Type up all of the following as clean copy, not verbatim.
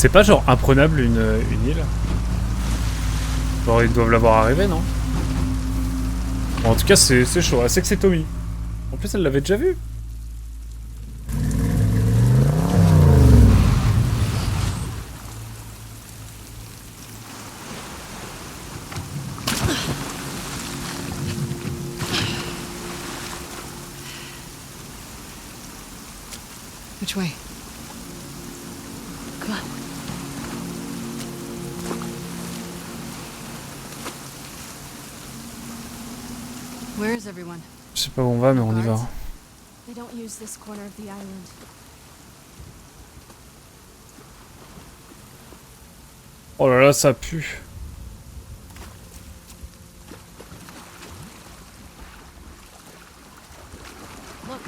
C'est pas genre imprenable une île? Bon, ils doivent l'avoir arrivé, non? Bon, en tout cas, c'est chaud. Elle sait que c'est Tommy. En plus, elle l'avait déjà vu. Which way? Come on. Where is everyone? Je sais pas où on va, mais on y va. They don't use this corner of the island. Oh là là, ça pue. Look,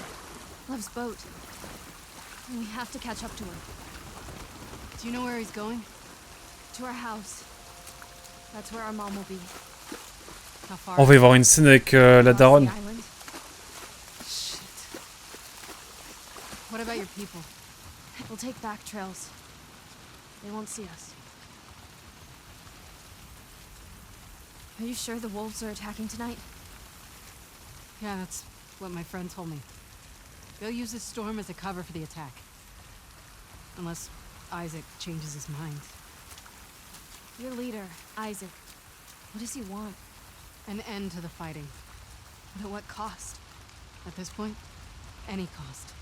Love's boat. We have to catch up to her. Do you know where he's going? To our house. That's where our mom will be. How far? On va y voir une scène avec la Across daronne. the island. Shit. What about your people? We'll take back trails. They won't see us. Are you sure the wolves are attacking tonight? Yeah, that's what my friend told me. They'll use this storm as a cover for the attack. Unless Isaac changes his mind. Your leader, Isaac. What does he want? An end to the fighting. But at what cost? At this point, any cost.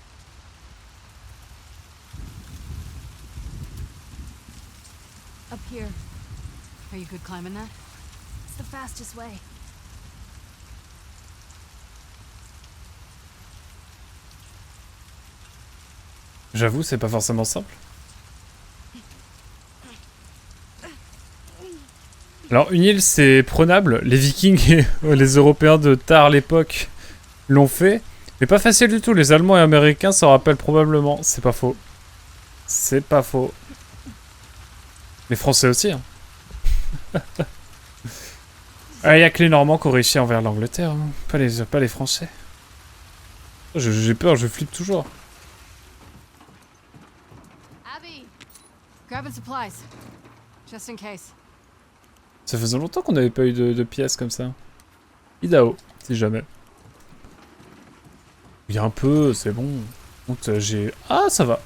Up here. Are you good climbing that? It's the fastest way. J'avoue, c'est pas forcément simple. Alors, une île, c'est prenable. Les Vikings et les Européens de tard l'époque l'ont fait. Mais pas facile du tout. Les Allemands et Américains s'en rappellent probablement. C'est pas faux. C'est pas faux. Les Français aussi. Hein. Il y a que les Normands qui ont réussi envers l'Angleterre. Hein. Pas les Français. J'ai peur, je flippe toujours. Abby! Grabbing supplies. Just in case. Ça faisait longtemps qu'on n'avait pas eu de pièces comme ça. Idaho, si jamais. Il y a un peu, c'est bon. J'ai... Ah, ça va.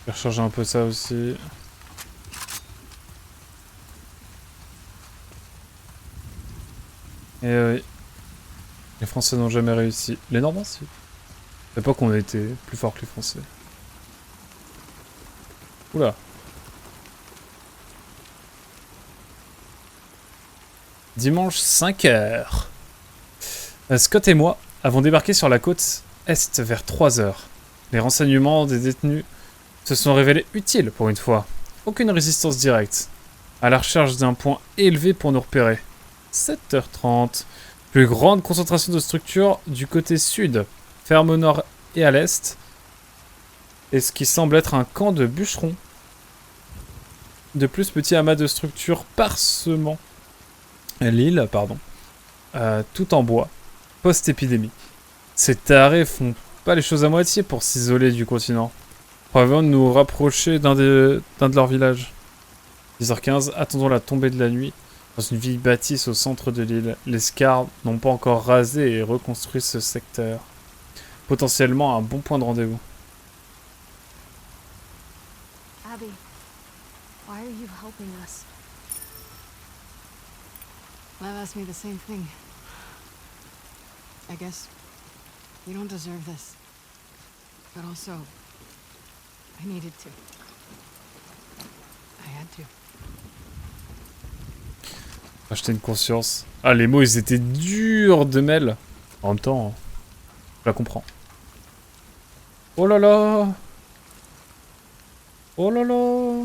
Je vais recharger un peu ça aussi. Et oui. Les Français n'ont jamais réussi. Les Normands, si. À l'époque, on était plus forts que les Français. Oula. Dimanche 5h. Scott et moi avons débarqué sur la côte est vers 3h. Les renseignements des détenus se sont révélés utiles pour une fois. Aucune résistance directe. À la recherche d'un point élevé pour nous repérer. 7h30. Plus grande concentration de structures du côté sud. Ferme au nord et à l'est. Et ce qui semble être un camp de bûcherons. De plus, petit amas de structures parsemant l'île, pardon. Tout en bois. Post-épidémie. Ces tarés font pas les choses à moitié pour s'isoler du continent. Probablement de nous rapprocher d'un de leurs villages. 10h15, attendons la tombée de la nuit. Dans une vieille bâtisse au centre de l'île, les Scars n'ont pas encore rasé et reconstruit ce secteur. Potentiellement un bon point de rendez-vous. Abby, why are you helping us? Lev asked me the same thing. I guess you don't deserve this. But also, I needed to. I had to. Acheter une conscience. Ah, les mots, ils étaient durs de mêle. En même temps, je la comprends. Oh là là. Oh là là.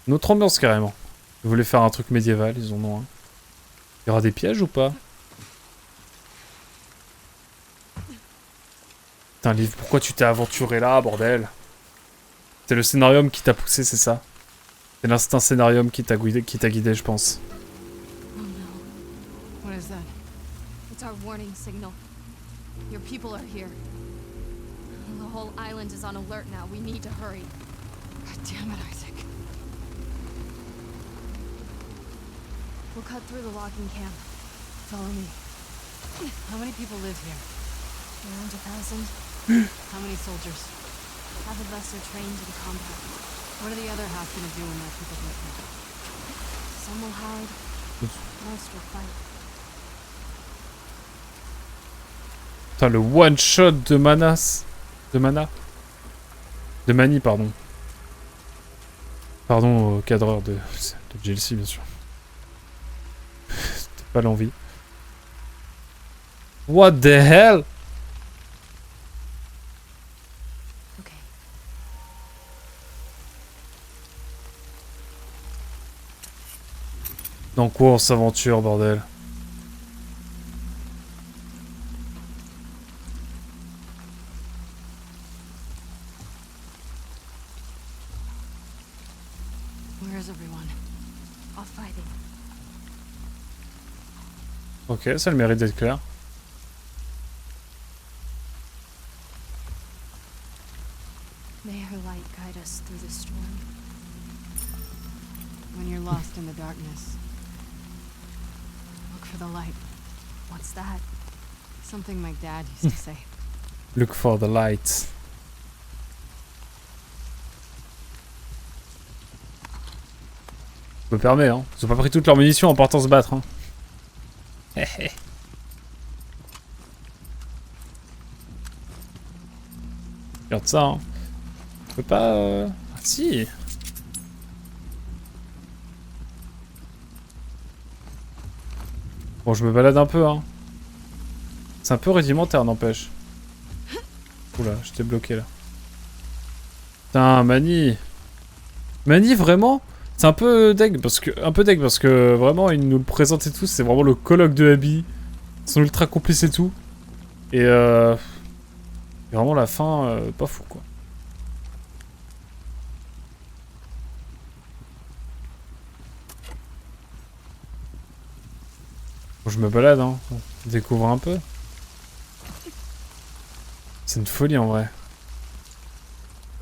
Notre ambiance, carrément. Ils voulaient faire un truc médiéval, ils en ont un. Il y aura des pièges ou pas? Putain, Liv, pourquoi tu t'es aventuré là, bordel? C'est le scénarium qui t'a poussé, c'est ça? C'est l'instinct scénarium qui t'a guidé, je pense. Oh no. warning signal. Your people are here. The whole island is on alert now. We need to hurry. God damn it, Isaac. We'll cut through the logging camp. Follow me. How many people live here? Around 1,000. How many soldiers? Half of us are trained in combat. What are the other half gonna do when their people get here? Some will hide. Most will fight. Putain, le one shot de Manas. De Mana. De Mani, pardon. Pardon au cadreur de GLC, bien sûr. C'était pas l'envie. What the hell? Okay. Dans quoi on s'aventure, bordel? Where is everyone? Off fighting. Ok, ça a le mérite d'être clair. May her light guide us through the storm. When you're lost in the darkness, look for the light. What's that? Something my dad used to say. Look for the light. Je me permets, hein. Ils ont pas pris toutes leurs munitions en partant se battre, hein. Regarde ça, hein. Je peux pas... Ah, si. Bon, je me balade un peu, hein. C'est un peu rudimentaire, n'empêche. Oula, j'étais bloqué, là. Putain, Mani. Mani, vraiment? C'est un peu deg parce que vraiment ils nous le présentaient tous, c'est vraiment le colloque de Abby. Ils sont ultra complices et tout. Et vraiment la fin, pas fou quoi. Bon, je me balade, hein. Je découvre un peu. C'est une folie en vrai.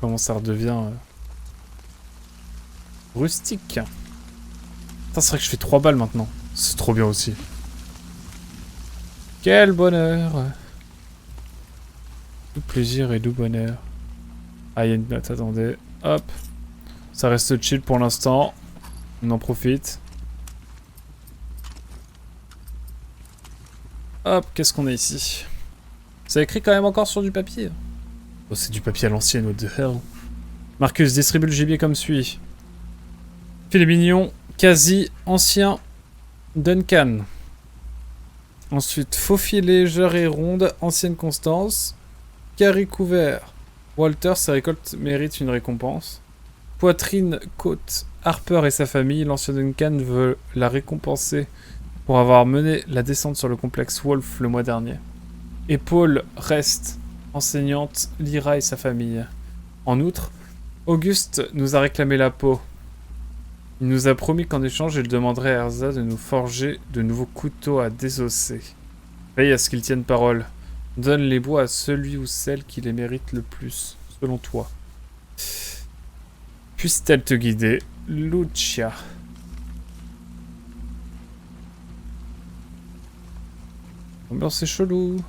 Comment ça redevient... rustique. Putain, c'est vrai que je fais 3 balles maintenant. C'est trop bien aussi. Quel bonheur. Tout plaisir et doux bonheur. Ah, il y a une note, attendez. Hop. Ça reste chill pour l'instant. On en profite. Hop, qu'est-ce qu'on a ici? C'est écrit quand même encore sur du papier. Oh, c'est du papier à l'ancienne, what the hell. Marcus distribue le gibier comme suit. Filet mignon, quasi ancien Duncan. Ensuite, faux filet, jarre et ronde, ancienne Constance. Carré couvert. Walter, sa récolte mérite une récompense. Poitrine, côte, Harper et sa famille. L'ancien Duncan veut la récompenser pour avoir mené la descente sur le complexe Wolf le mois dernier. Épaule, reste, enseignante, Lyra et sa famille. En outre, Auguste nous a réclamé la peau. Il nous a promis qu'en échange, il demanderait à Erza de nous forger de nouveaux couteaux à désosser. Veille à ce qu'ils tiennent parole. Donne les bois à celui ou celle qui les mérite le plus, selon toi. Puisse-t-elle te guider, Lucia. Ambiance c'est chelou.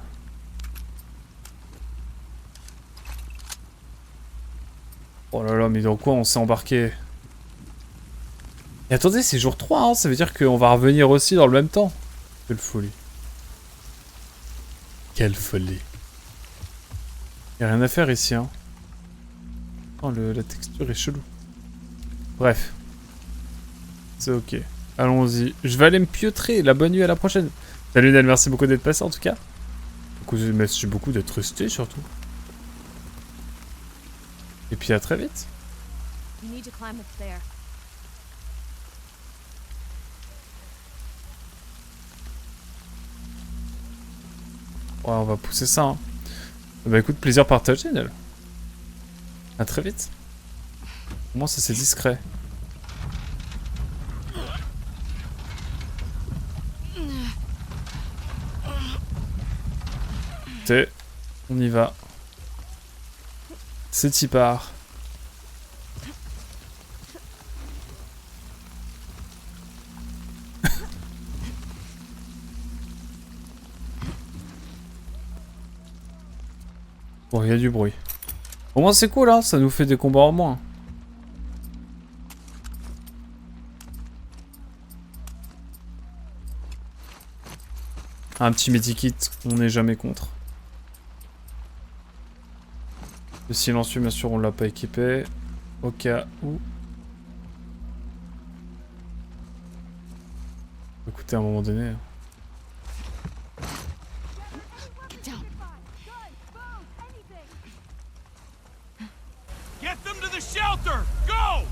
Oh là là, mais dans quoi on s'est embarqué? Et attendez, c'est jour 3, hein, ça veut dire qu'on va revenir aussi dans le même temps. Quelle folie. Quelle folie. Y'a rien à faire ici, hein. Oh, la texture est chelou. Bref. C'est ok. Allons-y. Je vais aller me piotrer. La bonne nuit, à la prochaine. Salut Nel, merci beaucoup d'être passé en tout cas. Merci beaucoup d'être resté surtout. Et puis à très vite. We need to climb up there. Ouais, on va pousser ça. Hein. Bah écoute, plaisir partagé, Nel. À très vite. Au moins ça c'est discret. Écoutez, on y va. C'est y part. Bon, il y a du bruit. Au moins c'est cool, hein, ça nous fait des combats en moins. Un petit medikit, on n'est jamais contre. Le silencieux, bien sûr, on l'a pas équipé. Au cas où. Écoutez, à un moment donné. Get down. Get them to the shelter! Go!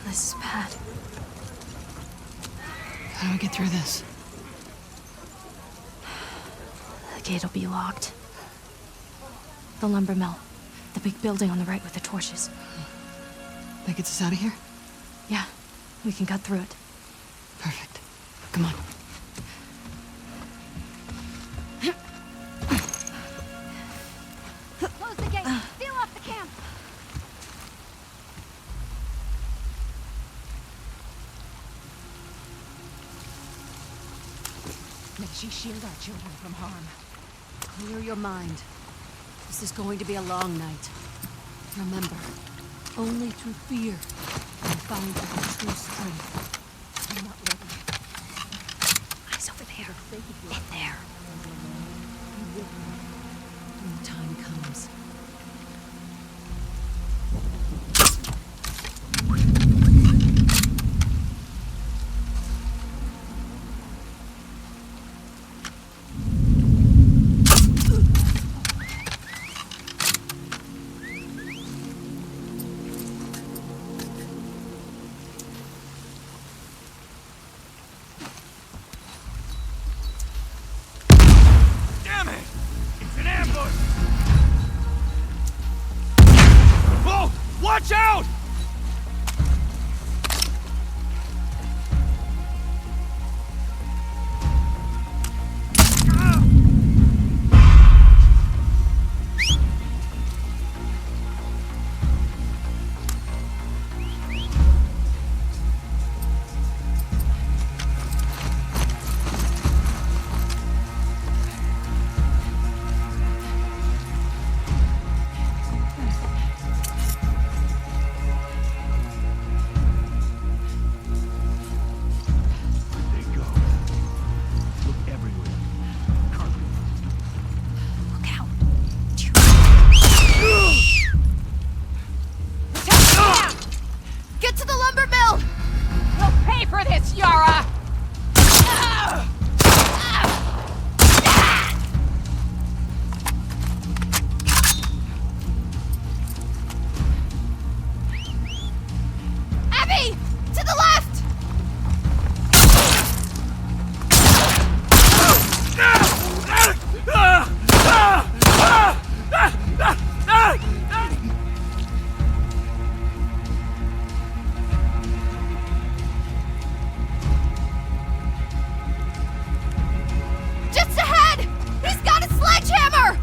This is bad. How do I get through this? The gate'll be locked. The lumber mill. The big building on the right with the torches. That gets us out of here? Yeah, we can cut through it. Perfect. Come on. Close the gate! Seal off the camp! May she shield our children from harm. Clear your mind. This is going to be a long night. Remember, only through fear can you find your true strength. I'm not ready. Eyes over there. In there. You will when the time comes. Damn it! It's an ambush! Whoa! Watch out! They go. Look everywhere. Carpet. Look out. Get to the lumber mill! We'll pay for this, Yara! Abby! To the left! Just ahead! He's got a sledgehammer!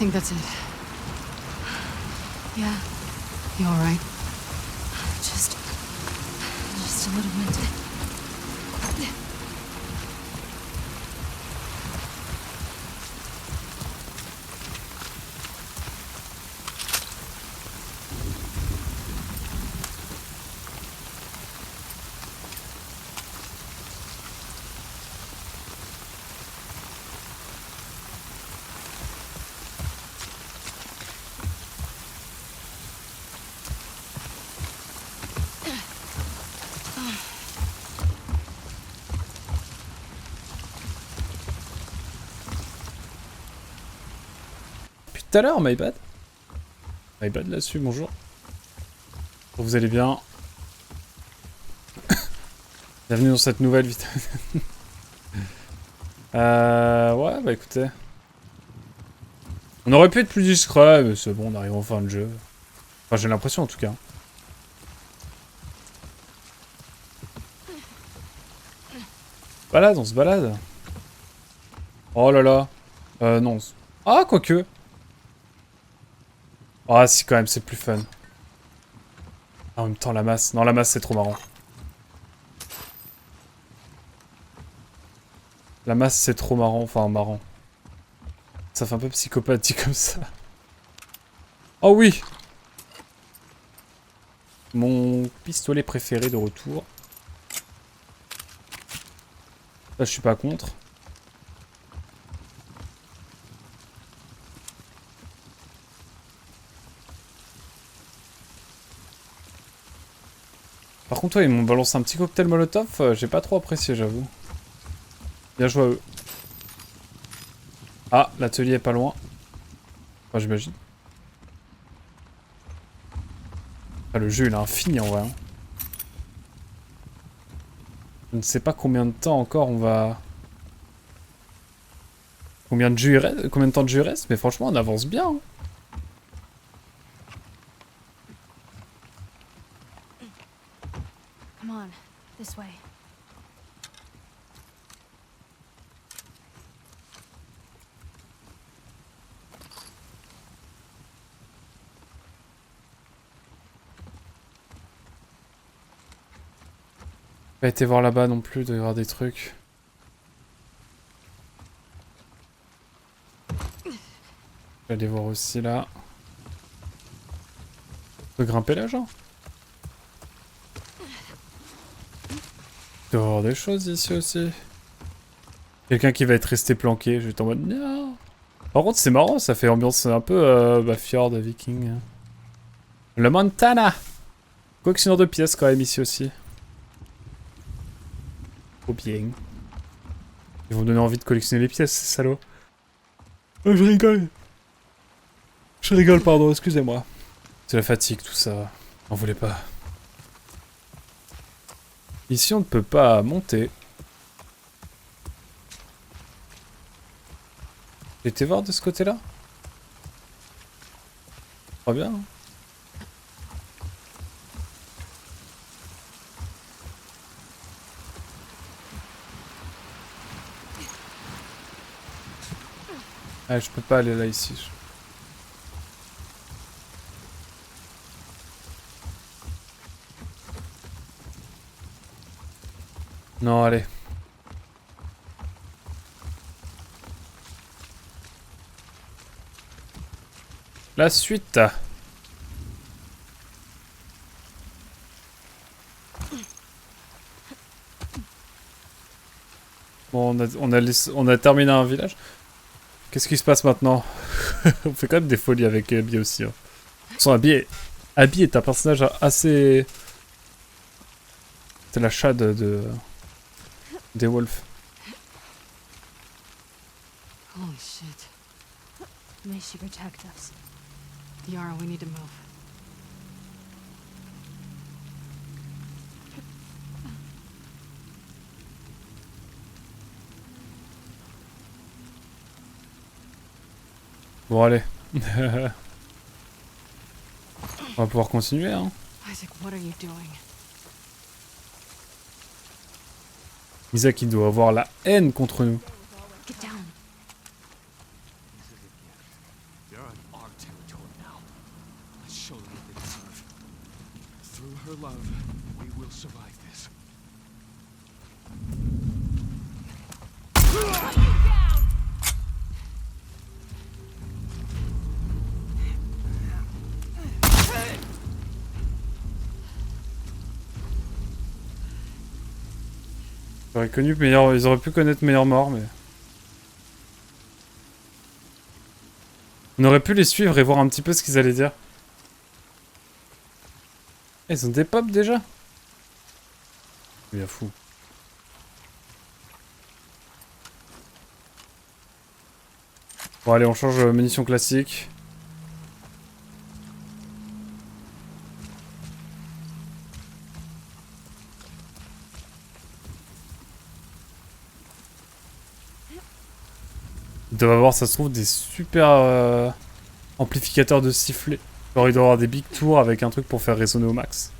think that's it. Yeah. You alright? Just a little winded. Tout à l'heure, my bad. My bad là-dessus, bonjour. Vous allez bien. Bienvenue dans cette nouvelle vidéo. Ouais, bah écoutez. On aurait pu être plus discret, mais c'est bon, on arrive en fin de jeu. Enfin, j'ai l'impression en tout cas. Balade, on se balade. Oh là là. Non. Ah, quoique. Ah si, quand même, c'est plus fun. En même temps, la masse. Non, la masse, c'est trop marrant. La masse, c'est trop marrant. Enfin, marrant. Ça fait un peu psychopathique comme ça. Oh oui! Mon pistolet préféré de retour. Là, je suis pas contre. Par contre, ouais, ils m'ont balancé un petit cocktail molotov, j'ai pas trop apprécié, j'avoue. Bien joué à eux. Ah, l'atelier est pas loin. Enfin, j'imagine. Ah, le jeu, il est infini en vrai. Hein. Je ne sais pas combien de temps encore on va... Combien de temps de jeu il reste, mais franchement, on avance bien. Hein. Come on, this way. Pas été voir là-bas non plus, il doit y avoir des trucs. Je vais aller voir aussi là. On peut grimper là, genre? Il doit y avoir des choses ici aussi. Quelqu'un qui va être resté planqué, je vais être en mode non. Par contre, c'est marrant, ça fait ambiance un peu fjord viking. Le Montana! Collectionneur de pièces quand même ici aussi. Trop bien. Ils vont me donner envie de collectionner les pièces, ces salauds. Oh, je rigole. Je rigole, pardon, excusez-moi. C'est la fatigue, tout ça. N'en voulez pas. Ici, on ne peut pas monter. J'ai été voir de ce côté-là. Très bien. Hein. Ah, je peux pas aller là, ici. Non, allez. La suite. Bon, on a terminé un village. Qu'est-ce qui se passe maintenant? On fait quand même des folies avec Abby aussi. Hein. Abby est un personnage assez... C'est la chat des Wolves. Holy shit. May she protect us. Yara, we need to move. Bon, allez. On va pouvoir continuer, hein. Isaac, what are you doing? Isaac, il doit avoir la haine contre nous. Get down. Through her love, we will survive this. J'aurais connu meilleur... Ils auraient pu connaître meilleure mort, mais... On aurait pu les suivre et voir un petit peu ce qu'ils allaient dire. Ils ont des pop déjà? Bien fou. Bon allez, on change munitions classiques. Ils doivent avoir, ça se trouve, des super amplificateurs de sifflet. Genre il doit avoir des big tours avec un truc pour faire résonner au max.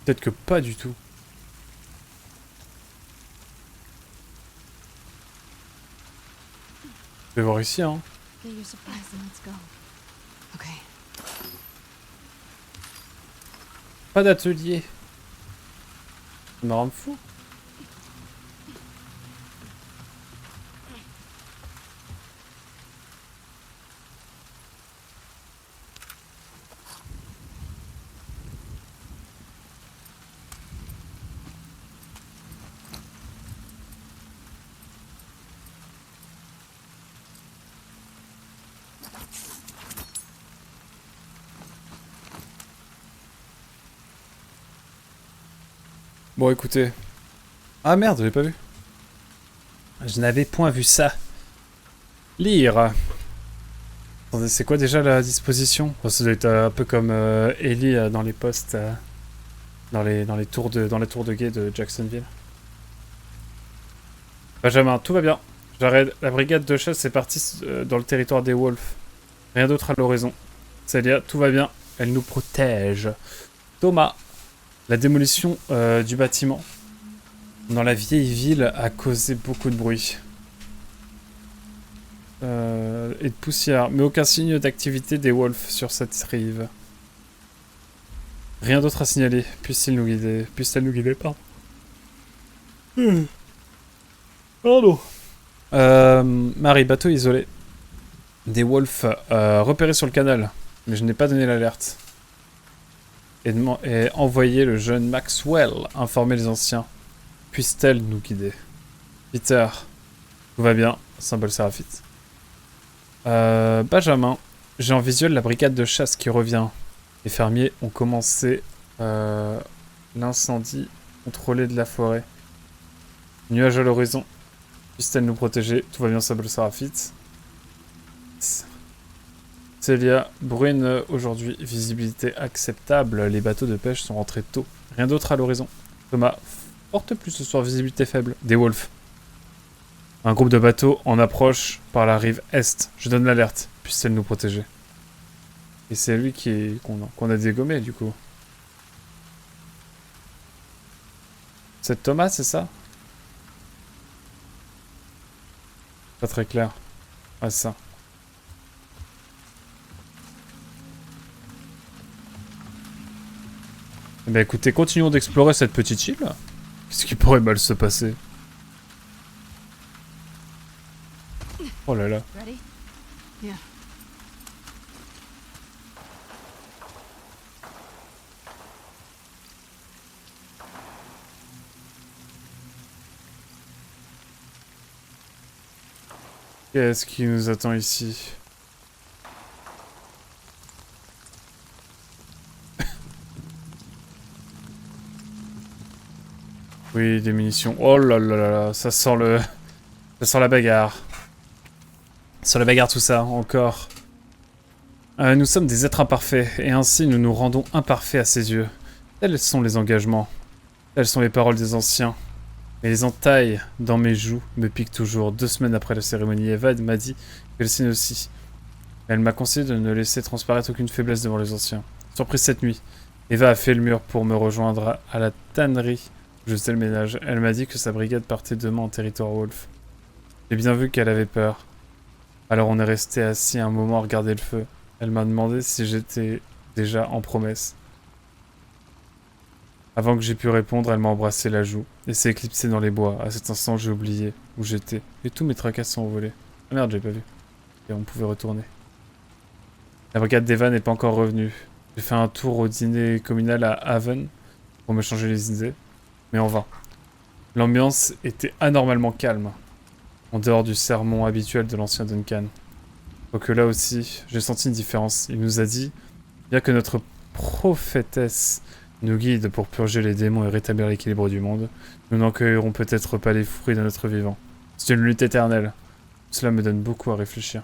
Peut-être que pas du tout. Je vais voir ici, hein. Get your supplies and let's go. Okay. Pas d'atelier. Ça me rend fou. Bon, écoutez. Ah merde, j'avais pas vu. Je n'avais point vu ça. Lire. Attendez, c'est quoi déjà la disposition? Oh, ça doit être un peu comme Ellie dans les postes, dans les tours de guet de Jacksonville. Benjamin, tout va bien. J'arrête. La brigade de chasse est partie dans le territoire des Wolves. Rien d'autre à l'horizon. Célia, tout va bien. Elle nous protège. Thomas. La démolition du bâtiment dans la vieille ville a causé beaucoup de bruit. Et de poussière, mais aucun signe d'activité des Wolves sur cette rive. Rien d'autre à signaler. Puisse-t-elle nous guider, pardon. Pardon. Marie, bateau isolé. Des Wolves repérés sur le canal, mais je n'ai pas donné l'alerte. Et envoyer le jeune Maxwell informer les anciens. Puisse-t-elle nous guider? Peter, tout va bien, symbole Séraphite. Benjamin, j'ai en visuel la brigade de chasse qui revient. Les fermiers ont commencé l'incendie contrôlé de la forêt. Nuage à l'horizon. Puisse-t-elle nous protéger? Tout va bien, symbole Séraphite. Célia, bruine aujourd'hui, visibilité acceptable, les bateaux de pêche sont rentrés tôt. Rien d'autre à l'horizon. Thomas, porte plus ce soir, visibilité faible. Des Wolves. Un groupe de bateaux en approche par la rive est. Je donne l'alerte, puisse-t-elle nous protéger. Et c'est lui qu'on a dégommé du coup. C'est Thomas, c'est ça? Pas très clair. Ah, c'est ça. Eh bien écoutez, continuons d'explorer cette petite île. Qu'est-ce qui pourrait mal se passer? Oh là là. Ready? Yeah. Qu'est-ce qui nous attend ici? Oui, des munitions. Oh là là là là, ça sent le... Ça sent la bagarre. Ça sent la bagarre tout ça, encore. Nous sommes des êtres imparfaits, et ainsi nous nous rendons imparfaits à ses yeux. Tels sont les engagements. Telles sont les paroles des anciens. Mais les entailles dans mes joues me piquent toujours. 2 semaines après la cérémonie, Eva m'a dit que le signe aussi. Elle m'a conseillé de ne laisser transparaître aucune faiblesse devant les anciens. Surprise cette nuit. Eva a fait le mur pour me rejoindre à la tannerie. Je faisais le ménage. Elle m'a dit que sa brigade partait demain en territoire Wolf. J'ai bien vu qu'elle avait peur. Alors on est resté assis un moment à regarder le feu. Elle m'a demandé si j'étais déjà en promesse. Avant que j'aie pu répondre, elle m'a embrassé la joue et s'est éclipsée dans les bois. À cet instant, j'ai oublié où j'étais et tous mes tracas sont envolés. Ah merde, j'ai pas vu. Et on pouvait retourner. L'avocate d'Eva n'est pas encore revenue. J'ai fait un tour au dîner communal à Haven pour me changer les idées, mais en vain. L'ambiance était anormalement calme, en dehors du sermon habituel de l'ancien Duncan. Quoique là aussi, j'ai senti une différence. Il nous a dit, bien que notre prophétesse nous guide pour purger les démons et rétablir l'équilibre du monde, nous n'en cueillerons peut-être pas les fruits de notre vivant. C'est une lutte éternelle. Cela me donne beaucoup à réfléchir.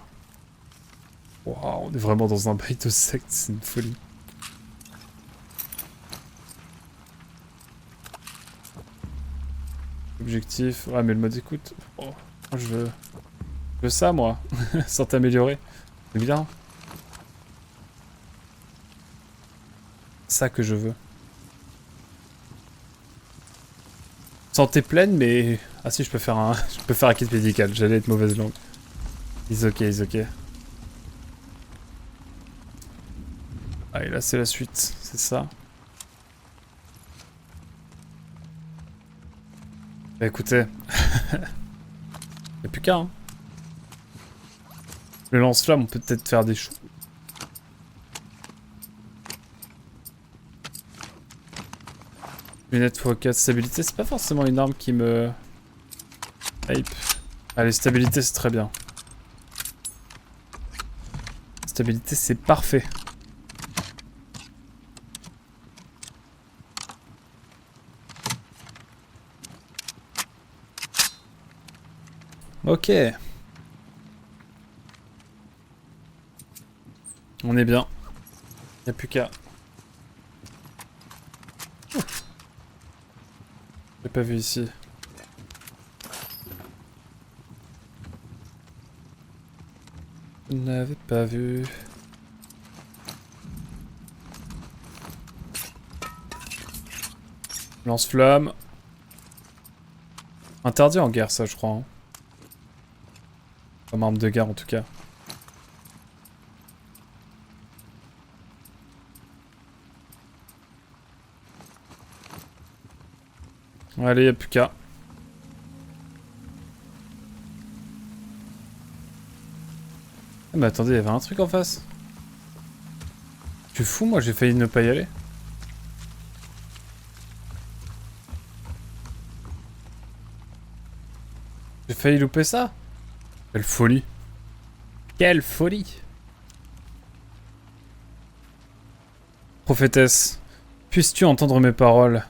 Waouh, on est vraiment dans un bail de secte, c'est une folie. Objectif, ouais mais le mode écoute, oh, je veux ça moi, sans t'améliorer, c'est bien. Ça que je veux. Santé pleine mais... Ah si je peux faire un... je peux faire un kit médical, j'allais être mauvaise langue. Is ok, is ok. Ah et là c'est la suite, c'est ça. Bah écoutez, y'a plus qu'à hein. Le lance-flamme on peut peut-être faire des choux. Lunette x4, stabilité c'est pas forcément une arme qui me... hype. Allez stabilité c'est très bien. Stabilité c'est parfait. Ok. On est bien. Y'a plus qu'à. J'ai pas vu ici. Je n'avais pas vu. Lance-flamme. Interdit en guerre ça je crois. Hein. Comme arme de guerre en tout cas. Allez, y'a plus qu'à. Ah, mais attendez, il y avait un truc en face. Tu es fou, moi j'ai failli ne pas y aller. J'ai failli louper ça. Quelle folie. Quelle folie. Prophétesse, puisses-tu entendre mes paroles?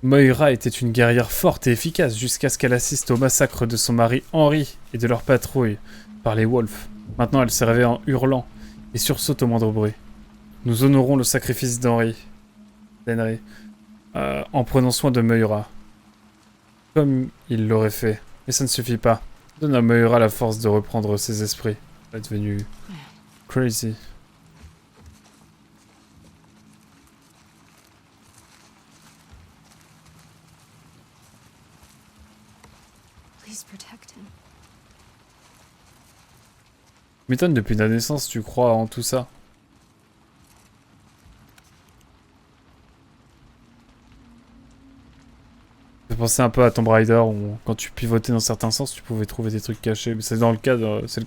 Moira était une guerrière forte et efficace jusqu'à ce qu'elle assiste au massacre de son mari Henry et de leur patrouille par les Wolves. Maintenant elle se réveille en hurlant et sursaute au moindre bruit. Nous honorons le sacrifice d'Henry en prenant soin de Moira. Comme il l'aurait fait. Mais ça ne suffit pas. Donne à Moira la force de reprendre ses esprits. Elle est devenue crazy. Please protect him. M'étonne depuis la naissance, tu crois en tout ça. Ça fait penser un peu à Tomb Raider où quand tu pivotais dans certains sens, tu pouvais trouver des trucs cachés. Mais c'est le cas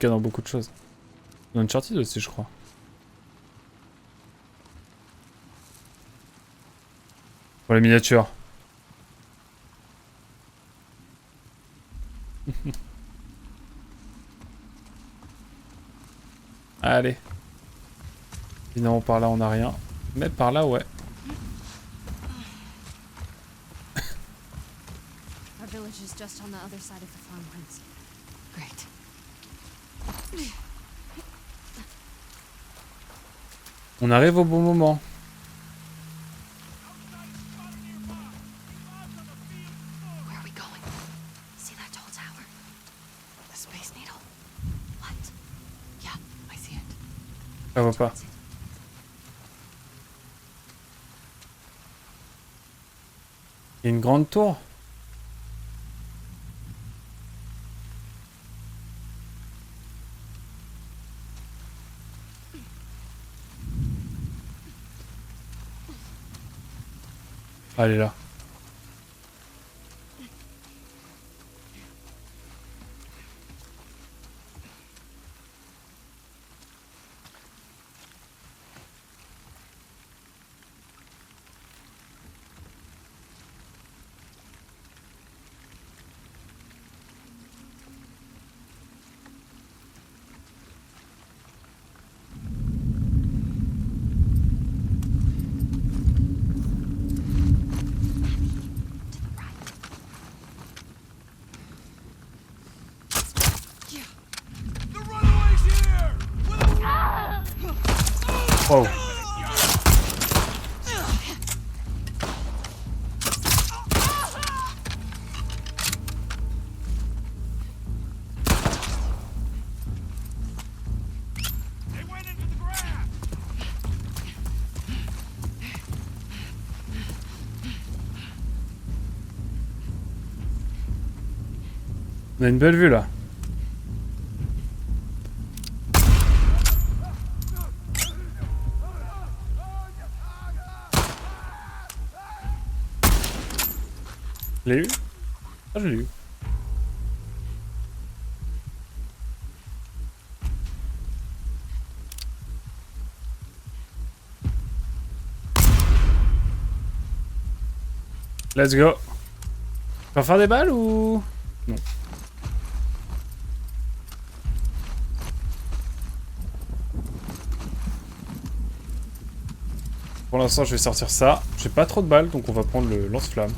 dans beaucoup de choses. Dans Uncharted aussi, je crois. Pour les miniatures. Allez. Évidemment par là on n'a rien. Mais par là ouais. Our village is just on the other side of the farmlands. Great. On arrive au bon moment. Where are we going? See that tall tower? The Space Needle? What? Yeah, I see it. Ça va pas. Il y a une grande tour. Ah, elle est là. The runaway's here! Wow. They went into the grass! On a une belle vue là. Je l'ai eu? Ah, je l'ai eu. Let's go. Tu vas faire des balles ou... Non. Pour l'instant, je vais sortir ça. J'ai pas trop de balles, donc on va prendre le lance-flamme.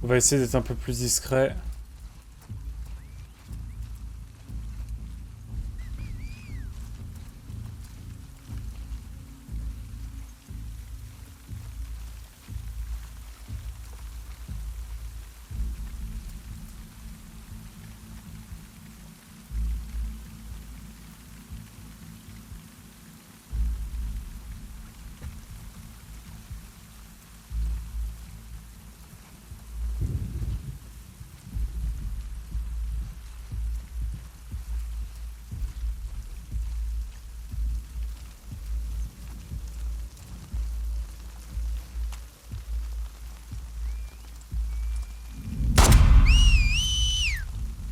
On va essayer d'être un peu plus discret.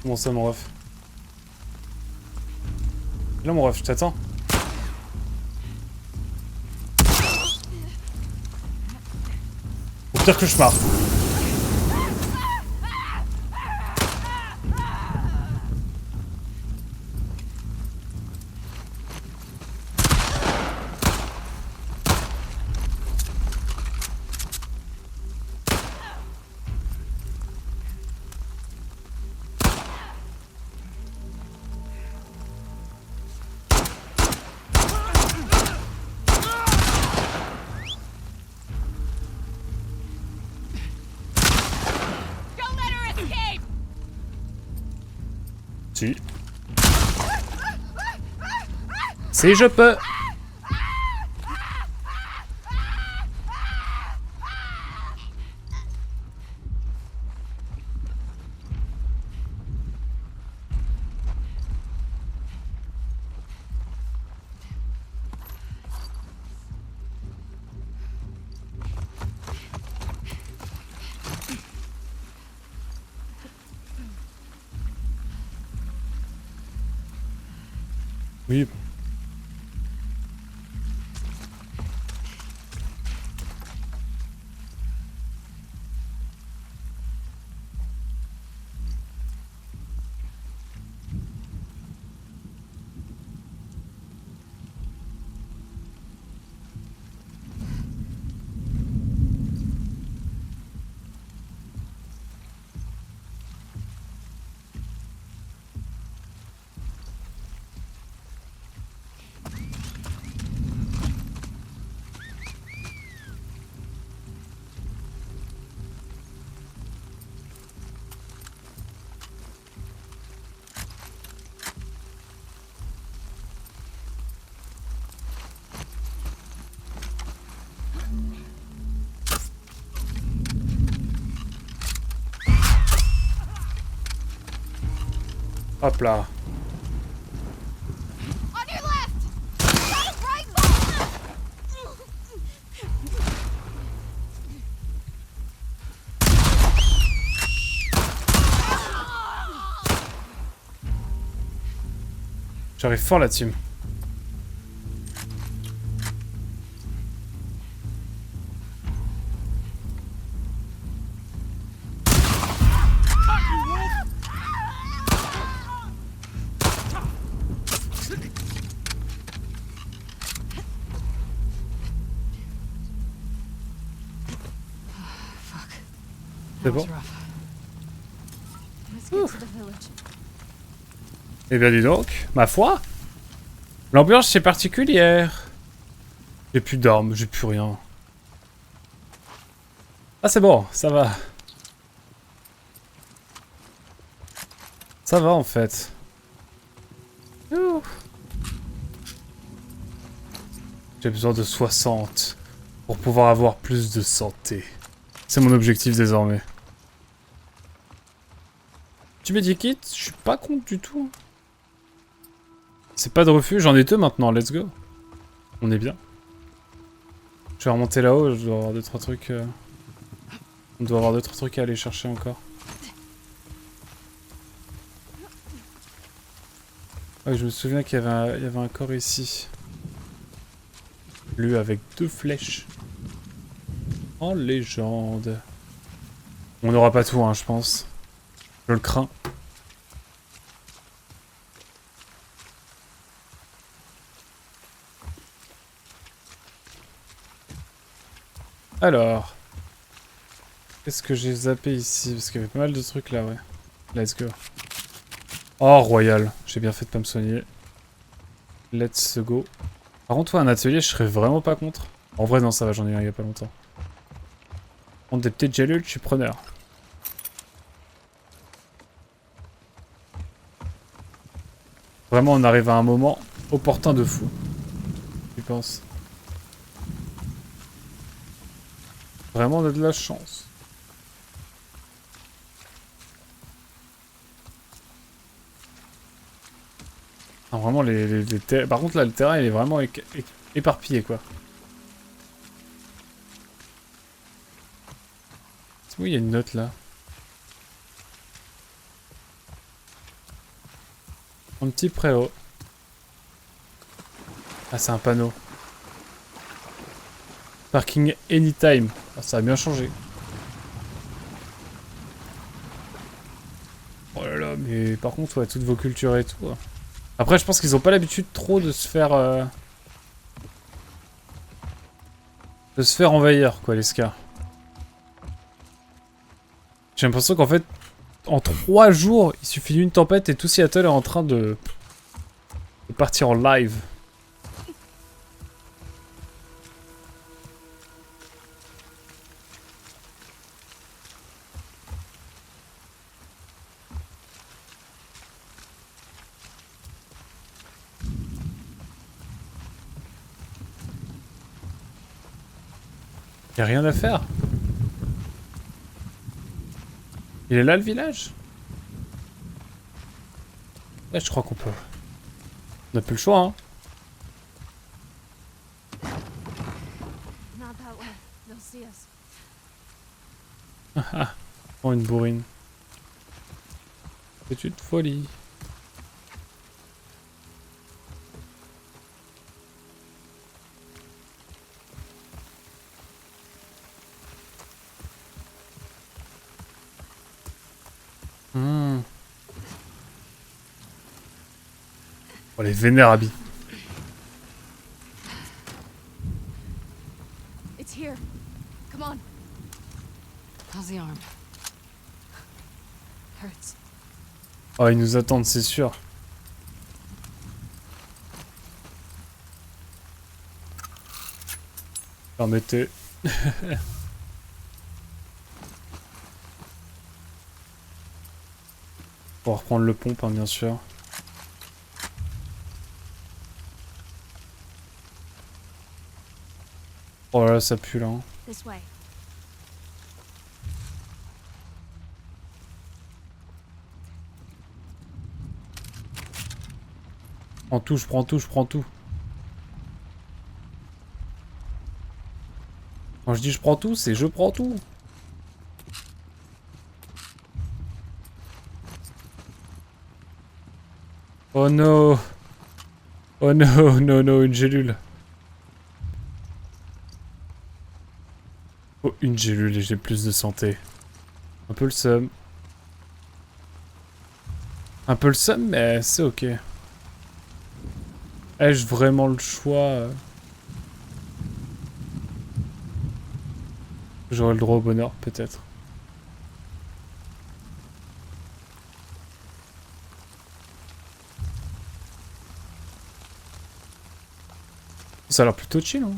Comment ça, mon ref? Là, mon ref, je t'attends. Au pire cauchemar. Don't let her escape! Si. Si je peux. Oui. Hop là. On your left! Right foot! J'arrive fort la team. C'est That was bon. rough. Let's get to the village. Eh bien dis donc, ma foi. L'ambiance est particulière. J'ai plus d'armes, j'ai plus rien. Ah c'est bon, ça va. Ça va en fait. Ouh. J'ai besoin de 60 pour pouvoir avoir plus de santé. C'est mon objectif désormais. Tu médikites, je suis pas contre du tout. C'est pas de refuge, j'en ai 2 maintenant, let's go. On est bien. Je vais remonter là-haut, je dois avoir 2-3 trucs. On doit avoir 2-3 trucs à aller chercher encore. Ouais, je me souviens qu'il y avait un corps ici. Lui avec 2 flèches. En légende. On n'aura pas tout, hein, je pense. Je le crains. Alors. Qu'est-ce que j'ai zappé ici? Parce qu'il y avait pas mal de trucs là, ouais. Let's go. Oh, royal. J'ai bien fait de pas me soigner. Let's go. Par contre, toi, un atelier, je serais vraiment pas contre. En vrai, non, ça va, j'en ai eu un il y a pas longtemps. On des petites gélules, je suis preneur. Vraiment, on arrive à un moment opportun de fou. Tu penses? Vraiment, on a de la chance. Ah, vraiment, par contre, là, le terrain, il est vraiment éparpillé, quoi. C'est où il y a une note, là? Un petit préau. Ah, c'est un panneau. Parking anytime. Ah, ça a bien changé. Oh là là, mais par contre, ouais, toutes vos cultures et tout. Après, je pense qu'ils ont pas l'habitude trop de se faire... de se faire envahir, quoi, les scars. J'ai l'impression qu'en fait, en 3 jours, il suffit d'une tempête et tout Seattle est en train de partir en live. Y'a rien à faire. Il est là le village? Ouais, je crois qu'on peut. On n'a plus le choix, hein. Not that way. They'll see us. Oh, une bourrine. C'est une folie. Oh, les vénérables. It's here. Come on. How's the arm? Hurts. Oh, ils nous attendent, c'est sûr. Permettez. Pour reprendre le pompe, hein, bien sûr. Oh là là, ça pue là. Hein. This way. prends tout, je prends tout, je prends tout. Quand je dis je prends tout, c'est je prends tout. Oh no. Oh no, no, no, une gélule. Oh, une gélule et j'ai plus de santé. Un peu le seum. Un peu le seum, mais c'est ok. Ai-je vraiment le choix? J'aurai le droit au bonheur, peut-être. Ça a l'air plutôt chill, hein.